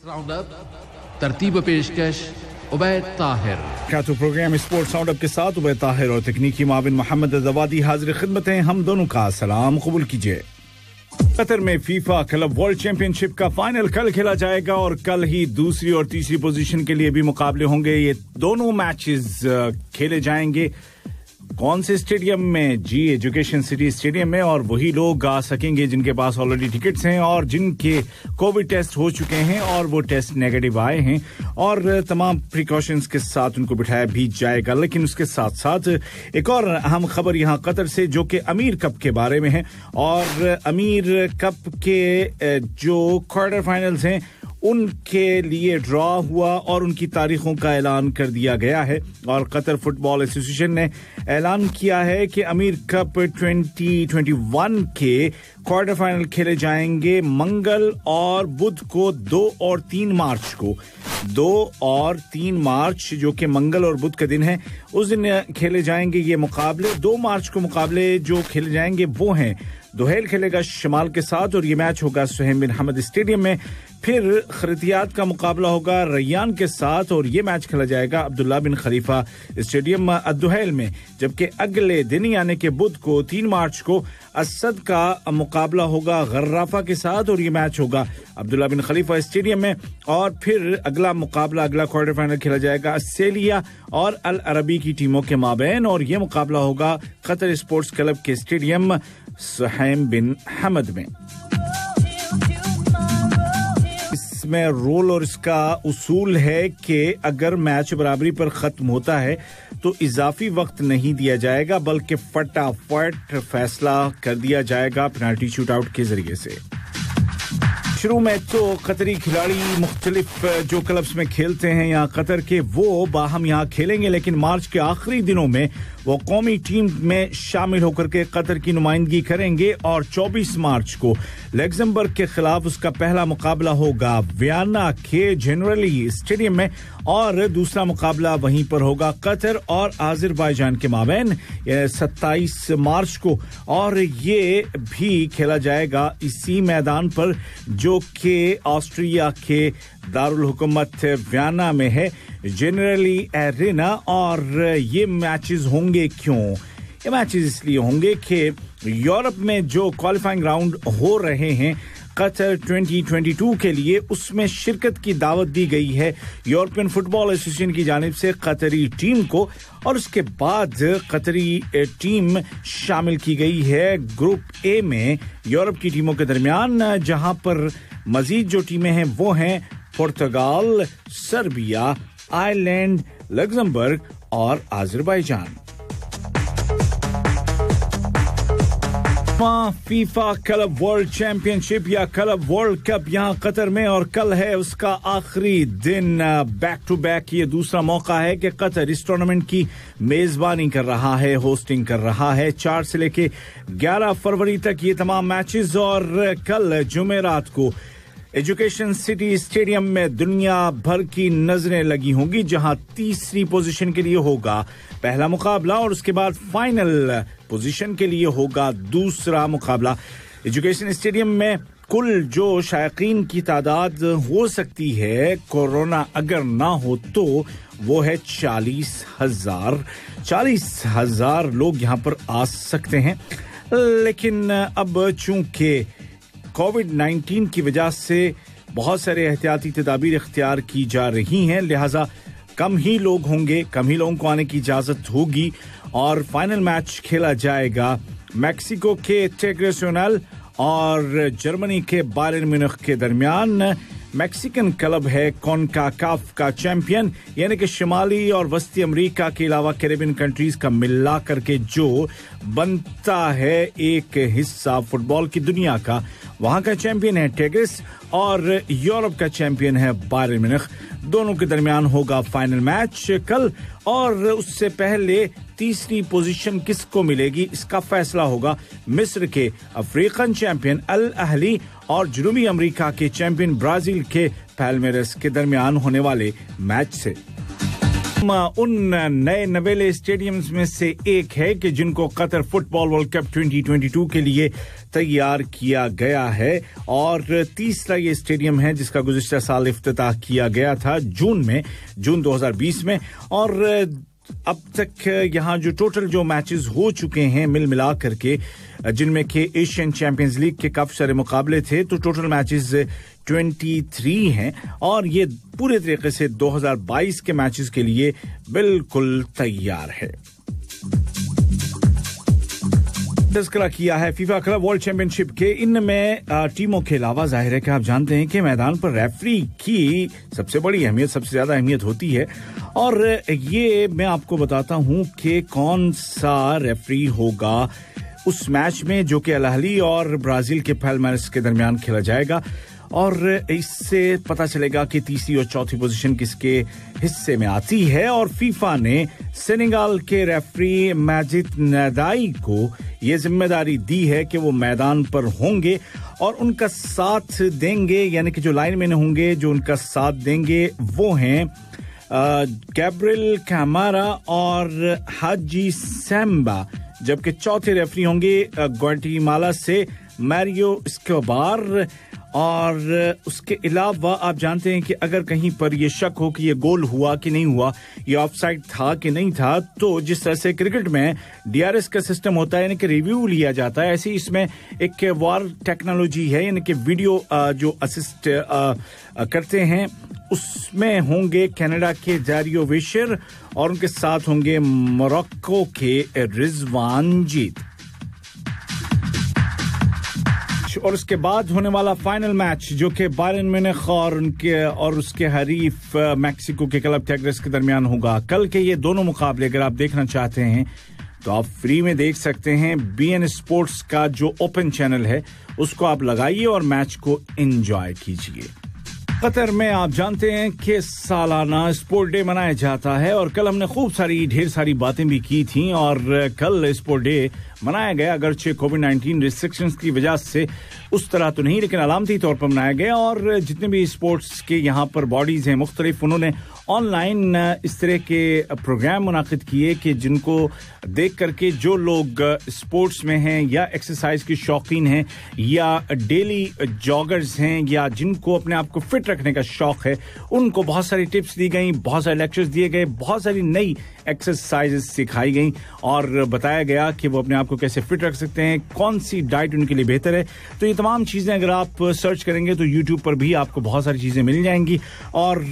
Round up तरतीब पेशकश उबैद ताहिर क्या तो प्रोग्राम स्पोर्ट्स राउंड अप के साथ उबैद ताहिर और तकनीकी माविन मोहम्मद अज़वादी हाजिर खिदमत हैं। हम दोनों का सलाम कबूल कीजिए। कतर में फीफा क्लब वर्ल्ड चैंपियनशिप का फाइनल कल खेला जाएगा और कल ही दूसरी और तीसरी पोजीशन के लिए भी मुकाबले होंगे। ये दोनों मैचेस खेले जाएंगे कौन से स्टेडियम में? जी एजुकेशन सिटी स्टेडियम में, और वही लोग आ सकेंगे जिनके पास ऑलरेडी टिकट्स हैं और जिनके कोविड टेस्ट हो चुके हैं और वो टेस्ट नेगेटिव आए हैं, और तमाम प्रिकॉशंस के साथ उनको बिठाया भी जाएगा। लेकिन उसके साथ साथ एक और अहम खबर यहां कतर से, जो कि अमीर कप के बारे में है, और अमीर कप के जो क्वार्टर फाइनल्स हैं उनके लिए ड्रॉ हुआ और उनकी तारीखों का ऐलान कर दिया गया है। और कतर फुटबॉल एसोसिएशन ने ऐलान किया है कि अमीर कप 2021 के क्वार्टर फाइनल खेले जाएंगे मंगल और बुध को 2 और 3 मार्च को। 2 और 3 मार्च जो कि मंगल और बुध का दिन है, उस दिन खेले जाएंगे ये मुकाबले। 2 मार्च को मुकाबले जो खेले जाएंगे वो हैं दुहेल खेलेगा शमाल के साथ और ये मैच होगा सुहेम बिन हमद स्टेडियम में। फिर खरतियात का मुकाबला होगा रैयान के साथ और ये मैच खेला जाएगा अब्दुल्ला बिन खलीफा स्टेडियम दुहेल में। जबकि अगले दिन यानी कि बुध को 3 मार्च को असद का मुकाबला होगा गर्राफा के साथ और ये मैच होगा अब्दुल्ला बिन खलीफा स्टेडियम में। और फिर अगला क्वार्टर फाइनल खेला जाएगा ऑस्ट्रेलिया और अल अरबी की टीमों के माबैन और ये मुकाबला होगा कतर स्पोर्ट्स क्लब के स्टेडियम सुहेम बिन हमद में। इसमें रोल और इसका उसूल है कि अगर मैच बराबरी पर खत्म होता है तो इजाफी वक्त नहीं दिया जाएगा, बल्कि फटाफट फैसला कर दिया जाएगा पेनल्टी शूटआउट के जरिए से। शुरू में तो कतरी खिलाड़ी मुख्तलिफ जो क्लब्स में खेलते हैं यहाँ कतर के, वो बाहम यहाँ खेलेंगे, लेकिन मार्च के आखिरी दिनों में वो कौमी टीम में शामिल होकर के कतर की नुमाइंदगी करेंगे। और 24 मार्च को लग्जमबर्ग के खिलाफ उसका पहला मुकाबला होगा वियना के जनरली स्टेडियम में, और दूसरा मुकाबला वहीं पर होगा कतर और आज़रबाईजान के माबैन 27 मार्च को, और ये भी खेला जाएगा इसी मैदान पर जो कि ऑस्ट्रिया के दारुल हुकूमत वियना में है, जनरली एरेना। और ये मैचेस होंगे क्यों? ये मैचेस इसलिए होंगे कि यूरोप में जो क्वालिफाइंग राउंड हो रहे हैं कतर 2022 के लिए, उसमें शिरकत की दावत दी गई है यूरोपियन फुटबॉल एसोसिएशन की जानिब से कतरी टीम को, और उसके बाद कतरी टीम शामिल की गई है ग्रुप ए में यूरोप की टीमों के दरमियान, जहां पर मजीद जो टीमें हैं वो हैं पुर्तगाल, सर्बिया, आयरलैंड, लग्जमबर्ग और Azerbaijan. FIFA club world championship या क्लब वर्ल्ड कप यहाँ कतर में, और कल है उसका आखिरी दिन। बैक टू बैक ये दूसरा मौका है कि कतर इस टूर्नामेंट की मेजबानी कर रहा है, होस्टिंग कर रहा है। 4 से लेके 11 फरवरी तक ये तमाम मैचेस, और कल जुमेरात को एजुकेशन सिटी स्टेडियम में दुनिया भर की नजरें लगी होंगी, जहां तीसरी पोजीशन के लिए होगा पहला मुकाबला और उसके बाद फाइनल पोजीशन के लिए होगा दूसरा मुकाबला। एजुकेशन स्टेडियम में कुल जो शायकीन की तादाद हो सकती है कोरोना अगर ना हो तो वो है 40,000। 40,000 लोग यहां पर आ सकते हैं। लेकिन अब चूंकि कोविड-19 की वजह से बहुत सारे एहतियाती तदाबीर इख्तियार की जा रही हैं, लिहाजा कम ही लोग होंगे, कम ही लोगों को आने की इजाजत होगी, और फाइनल मैच खेला जाएगा मैक्सिको के टिग्रेस यूनियल और जर्मनी के बायर्न म्यूनिख के दरमियान। मैक्सिकन क्लब है कॉनकाकाफ का चैंपियन, यानी कि शिमाली और वस्ती अमेरिका के अलावा कैरेबियन कंट्रीज का मिला करके जो बनता है एक हिस्सा फुटबॉल की दुनिया का, वहां का चैंपियन है टिग्रेस और यूरोप का चैंपियन है बायर्न म्यूनिख। दोनों के दरमियान होगा फाइनल मैच कल, और उससे पहले तीसरी पोजीशन किसको मिलेगी इसका फैसला होगा मिस्र के अफ्रीकन चैंपियन अल अहली और जनूबी अमेरिका के चैंपियन ब्राजील के पैल्मेरस के दरमियान होने वाले मैच से। उन नए नवेले स्टेडियम्स में से एक है कि जिनको कतर फुटबॉल वर्ल्ड कप 2022 के लिए तैयार किया गया है और तीसरा ये स्टेडियम है जिसका गुज़िश्ता साल इफ्तिताह किया गया था जून 2020 में और अब तक यहाँ जो टोटल जो मैचेस हो चुके हैं मिल मिला करके जिनमें के एशियन चैंपियंस लीग के काफी सारे मुकाबले थे तो टोटल मैचेस 23 हैं और ये पूरे तरीके से 2022 के मैचेस के लिए बिल्कुल तैयार है। तस्करा किया है फीफा क्लब वर्ल्ड चैंपियनशिप के इनमें टीमों के अलावा जाहिर है कि आप जानते हैं कि मैदान पर रेफरी की सबसे बड़ी अहमियत सबसे ज्यादा अहमियत होती है और ये मैं आपको बताता हूं कि कौन सा रेफरी होगा उस मैच में जो कि अल अहली और ब्राजील के पैल्मेरास के दरमियान खेला जाएगा और इससे पता चलेगा कि तीसरी और चौथी पोजीशन किसके हिस्से में आती है और फीफा ने सेनेगल के रेफरी माजिद नदाई को ये जिम्मेदारी दी है कि वो मैदान पर होंगे और उनका साथ देंगे यानी कि जो लाइनमैन होंगे जो उनका साथ देंगे वो हैं गैब्रिएल कैमारा और हाजी सैम्बा जबकि चौथे रेफरी होंगे ग्वाटेमाला से मैरियो एस्कोबार और उसके अलावा आप जानते हैं कि अगर कहीं पर ये शक हो कि ये गोल हुआ कि नहीं हुआ ये ऑफसाइड था कि नहीं था तो जिस तरह से क्रिकेट में डीआरएस का सिस्टम होता है यानी कि रिव्यू लिया जाता है ऐसे ही इसमें एक वार टेक्नोलॉजी है यानी कि वीडियो जो असिस्ट करते हैं उसमें होंगे कनाडा के जारियो विशर और उनके साथ होंगे मोरक्को के रिजवान जीत और उसके बाद होने वाला फाइनल मैच जो कि बायरन म्यूनिख और उसके हरीफ मैक्सिको के क्लब टिग्रेस के दरमियान होगा कल के ये दोनों मुकाबले अगर आप देखना चाहते हैं तो आप फ्री में देख सकते हैं बीएन स्पोर्ट्स का जो ओपन चैनल है उसको आप लगाइए और मैच को एंजॉय कीजिए। कतर में आप जानते हैं कि सालाना स्पोर्ट डे मनाया जाता है और कल हमने ढेर सारी बातें भी की थी और कल स्पोर्ट डे मनाया गया अगरचे कोविड-19 रिस्ट्रिक्शंस की वजह से उस तरह तो नहीं लेकिन अलामती तौर पर मनाया गया और जितने भी स्पोर्ट्स के यहाँ पर बॉडीज हैं मुख्तलिफ उन्होंने ऑनलाइन इस तरह के प्रोग्राम मुनाकिद किए कि जिनको देख करके जो लोग स्पोर्ट्स में हैं या एक्सरसाइज के शौकीन हैं या डेली जॉगर्स हैं या जिनको अपने आप को फिट रखने का शौक है उनको बहुत सारी टिप्स दी गई बहुत सारे लेक्चर्स दिए गए बहुत सारी नई एक्सरसाइजेस सिखाई गई और बताया गया कि वो अपने आप को कैसे फिट रख सकते हैं कौन सी डाइट उनके लिए बेहतर है तो ये तमाम चीजें अगर आप सर्च करेंगे तो YouTube पर भी आपको बहुत सारी चीजें मिल जाएंगी और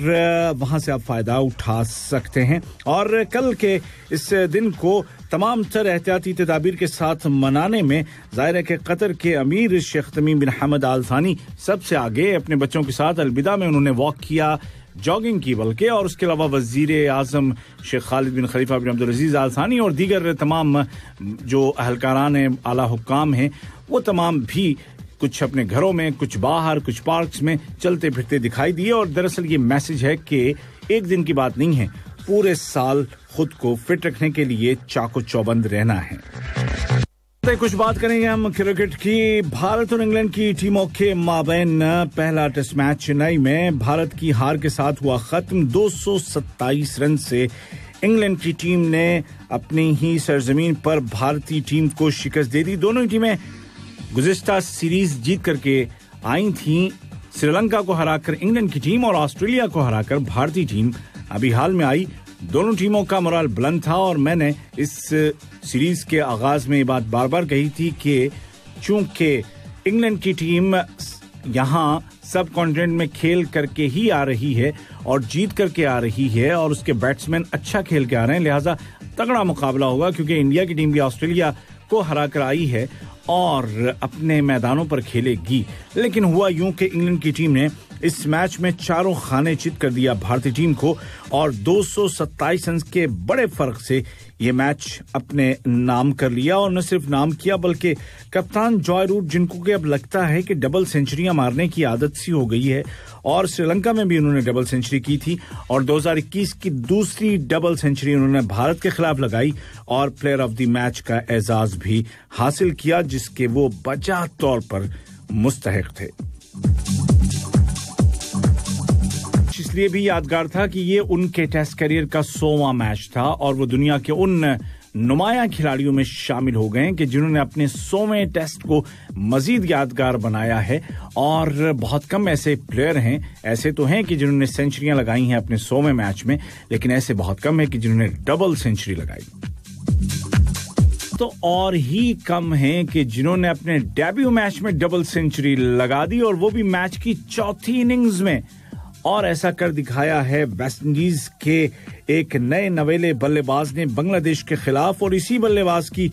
वहां से आप फायदा उठा सकते हैं और कल के इस दिन को तमाम तर एहतियाती तदाबीर के साथ मनाने में जाहिर है कि कतर के अमीर शेख तमीम बिन हमद आल थानी सबसे आगे अपने बच्चों के साथ अलविदा में उन्होंने वॉक किया जॉगिंग की बल्कि और उसके अलावा वजीर आजम शेख खालिद बिन खलीफा बिन अब्दुल अजीज आल थानी और दीगर तमाम जो अहलकारान आला हुक्काम हैं वो तमाम भी कुछ अपने घरों में कुछ बाहर कुछ पार्क्स में चलते फिरते दिखाई दिए और दरअसल ये मैसेज है कि एक दिन की बात नहीं है पूरे साल खुद को फिट रखने के लिए चाको चौबंद रहना है। कुछ बात करेंगे हम क्रिकेट की। भारत और इंग्लैंड की टीमों के माबैन पहला टेस्ट मैच चेन्नई में भारत की हार के साथ हुआ खत्म 227 रन से इंग्लैंड की टीम ने अपनी ही सरजमीन पर भारतीय टीम को शिकस्त दे दी। दोनों ही टीमें गुज़िश्ता सीरीज जीत करके आई थीं। श्रीलंका को हराकर इंग्लैंड की टीम और ऑस्ट्रेलिया को हराकर भारतीय टीम अभी हाल में आई। दोनों टीमों का मोराल बुलंद था और मैंने इस सीरीज के आगाज में ये बात बार बार कही थी कि चूंकि इंग्लैंड की टीम यहाँ सब कॉन्टिनेंट में खेल करके ही आ रही है और जीत करके आ रही है और उसके बैट्समैन अच्छा खेल के आ रहे हैं लिहाजा तगड़ा मुकाबला होगा क्योंकि इंडिया की टीम भी ऑस्ट्रेलिया को हरा कर आई है और अपने मैदानों पर खेलेगी। लेकिन हुआ यूं कि इंग्लैंड की टीम ने इस मैच में चारों खाने चित कर दिया भारतीय टीम को और 227 रन के बड़े फर्क से ये मैच अपने नाम कर लिया और न सिर्फ नाम किया बल्कि कप्तान जॉय रूट जिनको कि अब लगता है कि डबल सेंचुरियां मारने की आदत सी हो गई है और श्रीलंका में भी उन्होंने डबल सेंचुरी की थी और 2021 की दूसरी डबल सेंचुरी उन्होंने भारत के खिलाफ लगाई और प्लेयर ऑफ द मैच का एजाज भी हासिल किया जिसके वो बजा तौर पर मुस्तहिक थे। इसलिए भी यादगार था कि ये उनके टेस्ट करियर का 100वां मैच था और वो दुनिया के उन नुमाया खिलाड़ियों में शामिल हो गए कि जिन्होंने अपने 100वें टेस्ट को मजीद यादगार बनाया है। और बहुत कम ऐसे प्लेयर हैं, ऐसे तो हैं कि जिन्होंने सेंचुरियां लगाई हैं अपने 100वें मैच में, लेकिन ऐसे बहुत कम है कि जिन्होंने डबल सेंचुरी लगाई। तो और ही कम हैं कि जिन्होंने अपने डेब्यू मैच में डबल सेंचुरी लगा दी, और वो भी मैच की चौथी इनिंग्स में। और ऐसा कर दिखाया है वेस्टइंडीज के एक नए नवेले बल्लेबाज ने बांग्लादेश के खिलाफ, और इसी बल्लेबाज की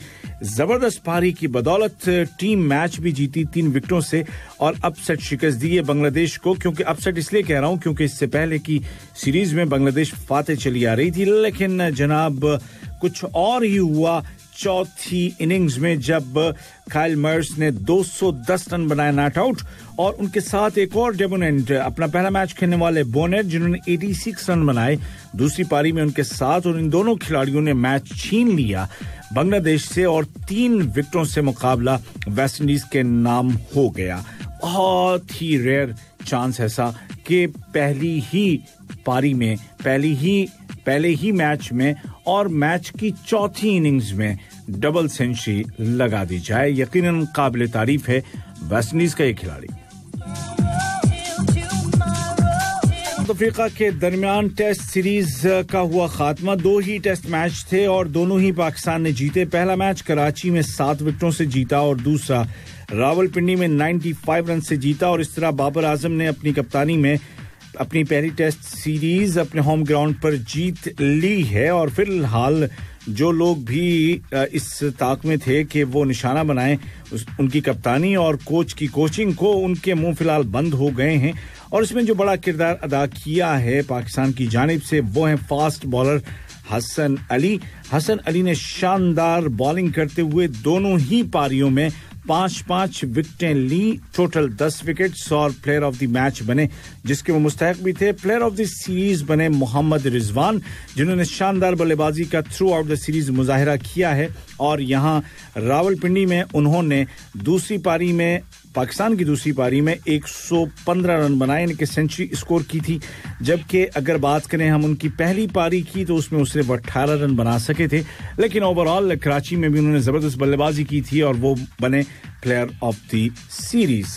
जबरदस्त पारी की बदौलत टीम मैच भी जीती 3 विकेटों से और अपसेट शिकस्त दी है बांग्लादेश को। क्योंकि अपसेट इसलिए कह रहा हूं क्योंकि इससे पहले की सीरीज में बांग्लादेश फाते चली आ रही थी, लेकिन जनाब कुछ और ही हुआ चौथी इनिंग्स में जब काइल मर्स ने 210 रन बनाए नॉट आउट, और उनके साथ एक और डेब्यूटेंट अपना पहला मैच खेलने वाले बोनेट जिन्होंने 86 रन बनाए दूसरी पारी में उनके साथ, और इन दोनों खिलाड़ियों ने मैच छीन लिया बांग्लादेश से और 3 विकेटों से मुकाबला वेस्टइंडीज के नाम हो गया। बहुत ही रेयर चांस ऐसा कि पहली ही पारी में पहले ही मैच में और मैच की चौथी इनिंग्स में डबल सेंचुरी लगा दी जाए। यकीनन काबिल तारीफ है वेस्टइंडीज का ये खिलाड़ी। अफ्रीका के दरमियान टेस्ट सीरीज का हुआ खात्मा। 2 ही टेस्ट मैच थे और दोनों ही पाकिस्तान ने जीते। पहला मैच कराची में 7 विकेटों से जीता और दूसरा रावलपिंडी में 95 रन से जीता, और इस तरह बाबर आजम ने अपनी कप्तानी में अपनी पहली टेस्ट सीरीज अपने होम ग्राउंड पर जीत ली है। और फिलहाल जो लोग भी इस ताक में थे कि वो निशाना बनाएं उनकी कप्तानी और कोच की कोचिंग को, उनके मुंह फिलहाल बंद हो गए हैं। और इसमें जो बड़ा किरदार अदा किया है पाकिस्तान की जानिब से वो है फास्ट बॉलर हसन अली। हसन अली ने शानदार बॉलिंग करते हुए दोनों ही पारियों में 5-5 विकेटें ली, टोटल 10 विकेट्स, और प्लेयर ऑफ द मैच बने जिसके वो मुस्तहक भी थे। प्लेयर ऑफ द सीरीज बने मोहम्मद रिजवान जिन्होंने शानदार बल्लेबाजी का थ्रू आउट द सीरीज मुजाहिरा किया है। और यहां रावलपिंडी में उन्होंने दूसरी पारी में पाकिस्तान की दूसरी पारी में 115 रन बनाए, इनके सेंचुरी स्कोर की थी। जबकि अगर बात करें हम उनकी पहली पारी की तो उसमें उसने 18 रन बना सके थे, लेकिन ओवरऑल कराची में भी उन्होंने जबरदस्त बल्लेबाजी की थी और वो बने प्लेयर ऑफ द सीरीज।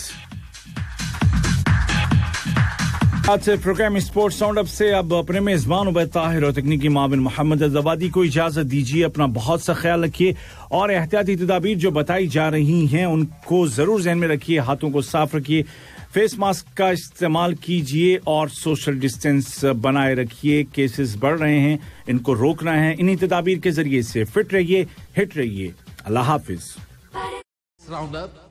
आज से प्रोग्राम स्पोर्ट्स राउंड अप से अब अपने मेजबान उबैद ताहिर और तकनीकी माविन मोहम्मद अज़वादी को इजाजत दीजिए। अपना बहुत सा ख्याल रखिए और एहतियाती तदाबीर जो बताई जा रही हैं उनको जरूर ज़हन में रखिए। हाथों को साफ रखिए, फेस मास्क का इस्तेमाल कीजिए और सोशल डिस्टेंस बनाए रखिए। केसेस बढ़ रहे हैं, इनको रोकना है। इन्हीं तदाबीर के जरिए से फिट रहिए, हिट रहिए। अल्लाह हाफिज। Roundup